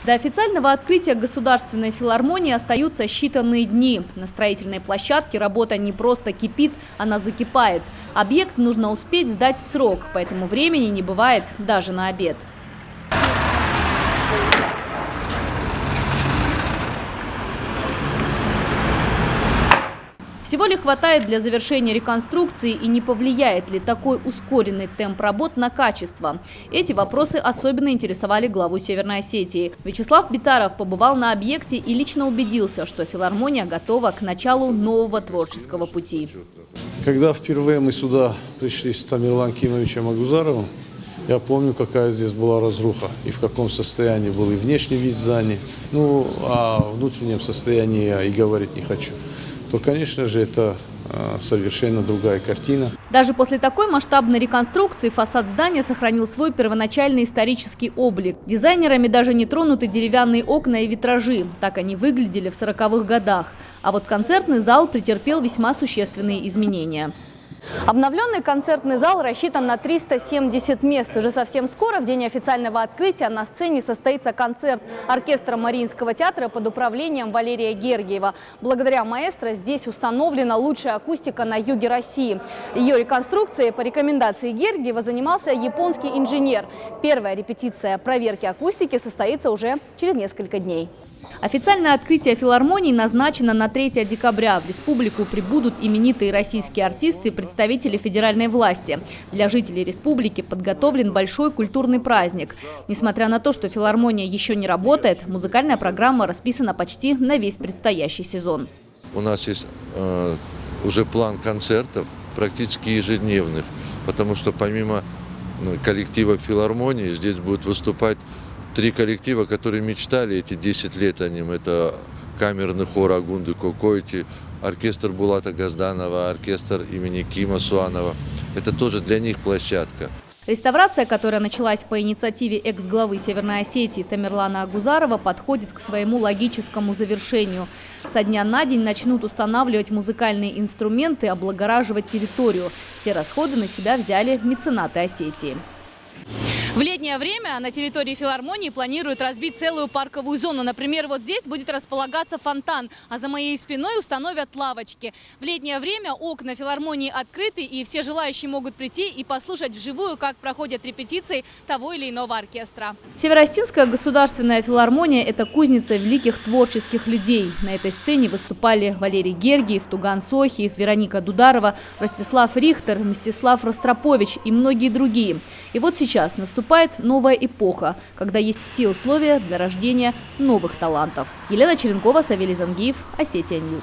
До официального открытия Государственной филармонии остаются считанные дни. На строительной площадке работа не просто кипит, она закипает. Объект нужно успеть сдать в срок, поэтому времени не бывает даже на обед. Всего ли хватает для завершения реконструкции и не повлияет ли такой ускоренный темп работ на качество? Эти вопросы особенно интересовали главу Северной Осетии. Вячеслав Битаров побывал на объекте и лично убедился, что филармония готова к началу нового творческого пути. Когда впервые мы сюда пришли с Тамерланом Кимовичем Агузаровым, я помню, какая здесь была разруха и в каком состоянии был и внешний вид здания. Ну, о внутреннем состоянии я и говорить не хочу. То, конечно же, это совершенно другая картина. Даже после такой масштабной реконструкции фасад здания сохранил свой первоначальный исторический облик. Дизайнерами даже не тронуты деревянные окна и витражи. Так они выглядели в 40-х годах. А вот концертный зал претерпел весьма существенные изменения. Обновленный концертный зал рассчитан на 370 мест. Уже совсем скоро, в день официального открытия, на сцене состоится концерт оркестра Мариинского театра под управлением Валерия Гергиева. Благодаря маэстро здесь установлена лучшая акустика на юге России. Ее реконструкцией по рекомендации Гергиева занимался японский инженер. Первая репетиция проверки акустики состоится уже через несколько дней. Официальное открытие филармонии назначено на 3 декабря. В республику прибудут именитые российские артисты и представители федеральной власти. Для жителей республики подготовлен большой культурный праздник. Несмотря на то, что филармония еще не работает, музыкальная программа расписана почти на весь предстоящий сезон. У нас есть уже план концертов, практически ежедневных, потому что помимо коллектива филармонии здесь будут выступать 3 коллектива, которые мечтали эти 10 лет о нем. Это камерный хор Агунды Кокойти, оркестр Булата Газданова, оркестр имени Кима Суанова. Это тоже для них площадка. Реставрация, которая началась по инициативе экс-главы Северной Осетии Тамерлана Агузарова, подходит к своему логическому завершению. Со дня на день начнут устанавливать музыкальные инструменты, облагораживать территорию. Все расходы на себя взяли меценаты Осетии. В летнее время на территории филармонии планируют разбить целую парковую зону. Например, вот здесь будет располагаться фонтан, а за моей спиной установят лавочки. В летнее время окна филармонии открыты, и все желающие могут прийти и послушать вживую, как проходят репетиции того или иного оркестра. Северо-Осетинская государственная филармония – это кузница великих творческих людей. На этой сцене выступали Валерий Гергиев, Туган Сохиев, Вероника Дударова, Ростислав Рихтер, Мстислав Ростропович и многие другие. И вот сейчас наступает новая эпоха, когда есть все условия для рождения новых талантов. Елена Черенкова, Савелий Зангиев, Осетия Ньюс.